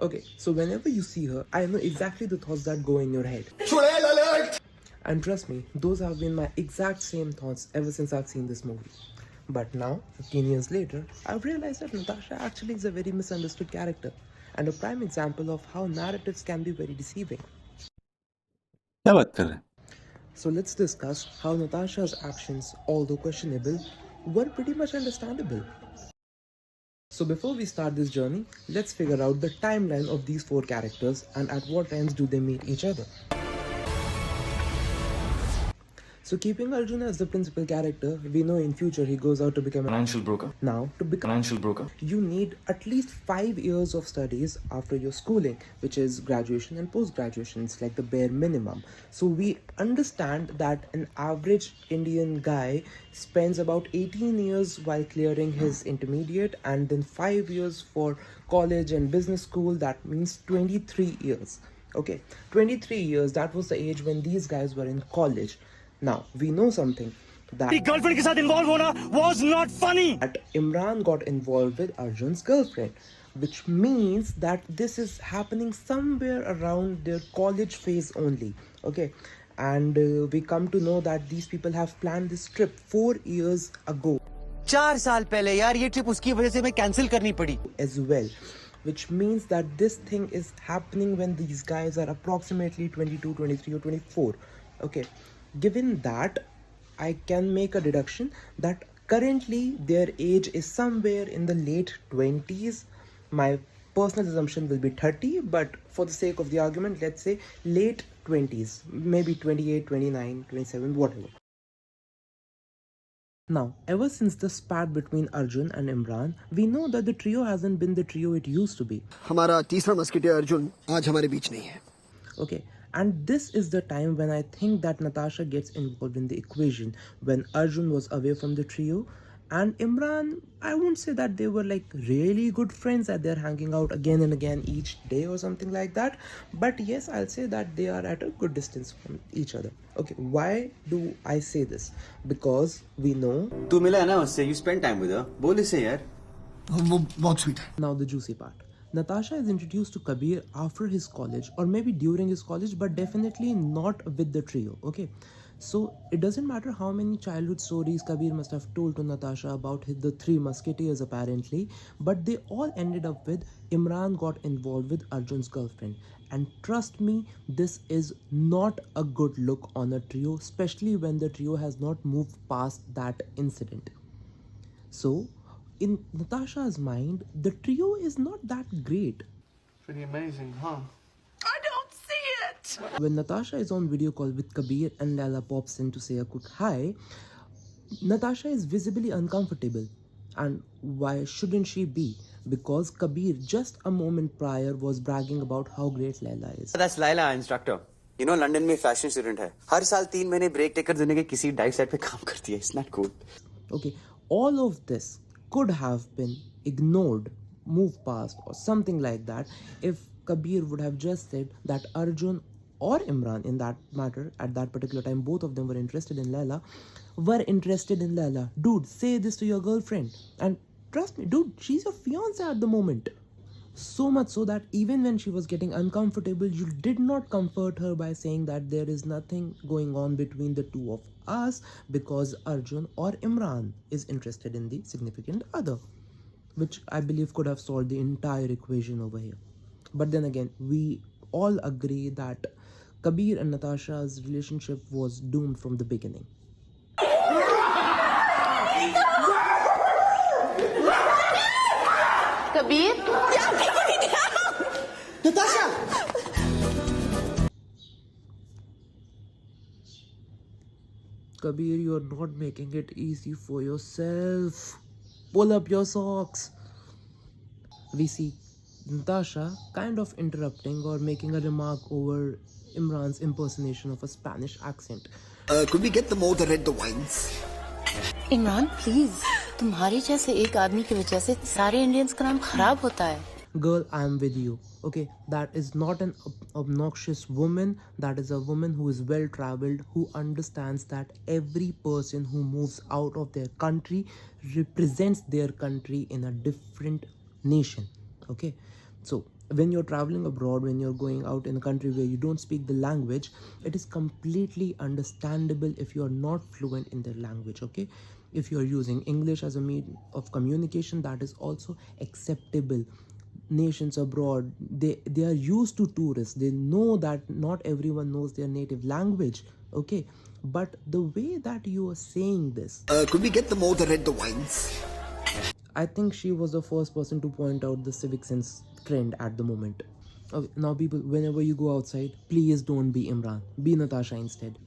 Okay, so whenever you see her, I know exactly the thoughts that go in your head. And trust me, those have been my exact same thoughts ever since I've seen this movie. But now, 15 years later, I've realized that Natasha actually is a very misunderstood character and a prime example of how narratives can be very deceiving. क्या बात कर रहे हैं? So let's discuss how Natasha's actions, although questionable, were pretty much understandable. So before we start this journey, let's figure out the timeline of these four characters and at what times do they meet each other. So keeping Arjun as the principal character, we know in future he goes out to become a Financial broker. now to become Financial broker. you need at least 5 years of studies after your schooling, which is graduation and post-graduation. It's like the bare minimum. So we understand that an average Indian guy spends about 18 years while clearing his intermediate and then 5 years for college and business school. That means 23 years. Okay, 23 years, that was the age when these guys were in college. Now, we know something that girlfriend के साथ involve होना was not funny. that Imran got involved with Arjun's girlfriend, which means that this is happening somewhere around their college phase only. Okay, and we come to know that these people have planned this trip 4 years ago 4 साल पहले यार ये trip उसकी वजह से मैं cancel करनी पड़ी. as well, which means that this thing is happening when these guys are approximately 22, 23, or 24. Okay, given that, I can make a deduction that currently their age is somewhere in the late 20s. My personal assumption will be 30, but for the sake of the argument, let's say late 20s, maybe 28, 29, 27, whatever. Now, ever since the spat between Arjun and Imran, we know that the trio hasn't been the trio it used to be. हमारा तीसरा musketeer Arjun आज हमारे बीच नहीं है. Okay, and this is the time when I think that Natasha gets involved in the equation, when Arjun was away from the trio and Imran, I won't say that they were like really good friends, that they're hanging out again and again each day or something like that, but yes, I'll say that they are at a good distance from each other. Okay, why do I say this? Because we know तू मिला है ना उससे, you spend time with her. बोल इसे यार. वो बहुत स्वीट है. now the juicy part. Natasha is introduced to Kabir after his college or maybe during his college, but definitely not with the trio. Okay, so it doesn't matter how many childhood stories Kabir must have told to Natasha about the three musketeers apparently, but they all ended up with Imran got involved with Arjun's girlfriend. And trust me, this is not a good look on a trio, especially when the trio has not moved past that incident. So in Natasha's mind, the trio is not that great. Pretty amazing, huh? When Natasha is on video call with Kabir and Lala pops in to say a quick hi, Natasha is visibly uncomfortable. And why shouldn't she be? Because Kabir just a moment prior was bragging about how great Laila is. That's Laila, instructor. You know, London में fashion student है. हर साल 3 महीने break taker दुनिया के किसी dive site पे काम करती है. It's not cool. Okay, all of this could have been ignored, moved past, or something like that if Kabir would have just said that Arjun or Imran, in that matter, at that particular time, both of them were interested in Laila. Dude, say this to your girlfriend. And trust me, dude, she's your fiance at the moment. So much so that even when she was getting uncomfortable, you did not comfort her by saying that there is nothing going on between the two of us because Arjun or Imran is interested in the significant other, which I believe could have solved the entire equation over here. But then again, we all agree that Kabir and Natasha's relationship was doomed from the beginning. Kabir? Natasha! Kabir, you're not making it easy for yourself. Pull up your socks. We see Natasha kind of interrupting or making a remark over Imran's impersonation of a Spanish accent. Could we get them all to read the wines? Imran please, तुम्हारे जैसे एक आदमी की वजह से सारे Indians का नाम खराब होता है. Girl, I am with you. Okay, that is not an obnoxious woman. That is a woman who is well traveled, who understands that every person who moves out of their country represents their country in a different nation. Okay, so when you're traveling abroad, when you're going out in a country where you don't speak the language, it is completely understandable if you're not fluent in their language. Okay, if you're using English as a means of communication, that is also acceptable. Nations abroad, they are used to tourists, they know that not everyone knows their native language. Okay, but the way that you are saying this, Could we get them all to rent the wines? I think she was the first person to point out the civic sense trend at the moment. Okay, now people, whenever you go outside, please don't be Imran, be Natasha instead.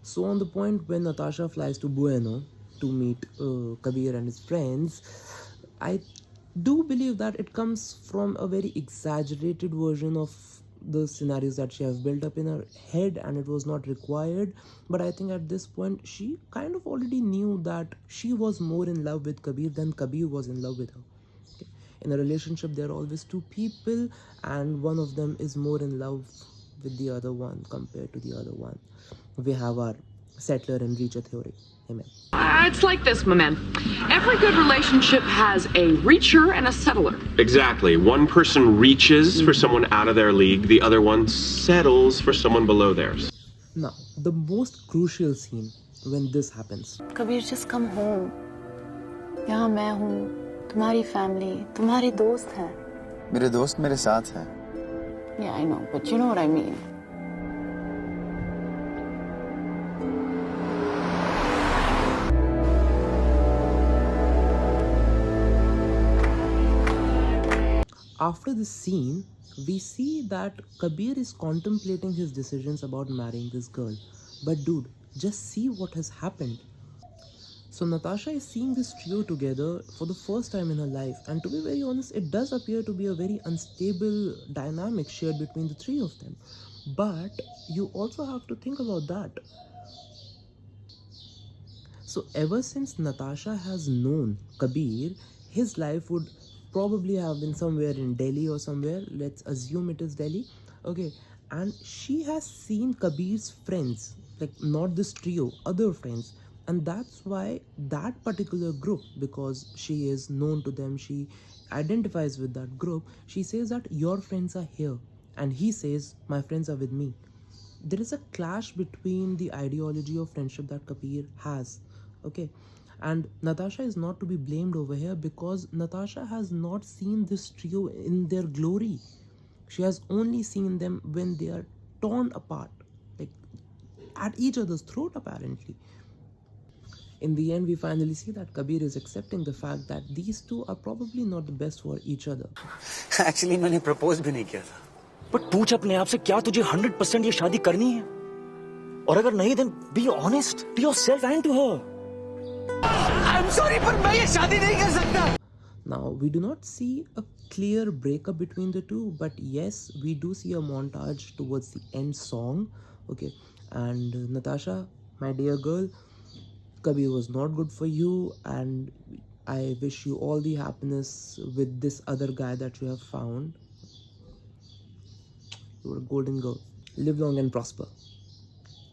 So on the point when Natasha flies to Bueno to meet Kabir and his friends, I do believe that it comes from a very exaggerated version of the scenarios that she has built up in her head, and it was not required. But I think at this point she kind of already knew that she was more in love with Kabir than Kabir was in love with her. Okay. In a relationship there are always two people, and one of them is more in love with the other one compared to the other one. We have our settler and reacher theory. Amen. It's like this, my man. Every good relationship has a reacher and a settler. Exactly. One person reaches for someone out of their league, the other one settles for someone below theirs. Now, the most crucial scene when this happens. Kabir, just come home. यहाँ मैं हूँ, तुम्हारी family, तुम्हारे दोस्त हैं. मेरे दोस्त मेरे साथ हैं. Yeah, I know, but you know what I mean. After this scene, we see that Kabir is contemplating his decisions about marrying this girl. But dude, just see what has happened. So Natasha is seeing this trio together for the first time in her life, and to be very honest, it does appear to be a very unstable dynamic shared between the three of them. But you also have to think about that. So ever since Natasha has known Kabir, his life would probably have been somewhere in Delhi or somewhere. Let's assume it is Delhi. Okay, and she has seen Kabir's friends, like not this trio, other friends, and that's why that particular group, because she is known to them, she identifies with that group, she says that your friends are here, and he says my friends are with me. There is a clash between the ideology of friendship that Kabir has. Okay, and Natasha is not to be blamed over here because Natasha has not seen this trio in their glory. She has only seen them when they are torn apart, like at each other's throat apparently. In the end, we finally see that Kabir is accepting the fact that these two are probably not the best for each other. Actually मैंने propose भी नहीं किया था. But पूछ अपने आप से क्या तुझे 100% ये शादी करनी है? और अगर नहीं, then be honest to yourself and to her. I'm sorry, पर मैं ये शादी नहीं कर सकता. Now, we do not see a clear breakup between the two, but yes, we do see a montage towards the end song. Okay, and Natasha, my dear girl, Kabir was not good for you, and I wish you all the happiness with this other guy that you have found. You are a golden girl. Live long and prosper.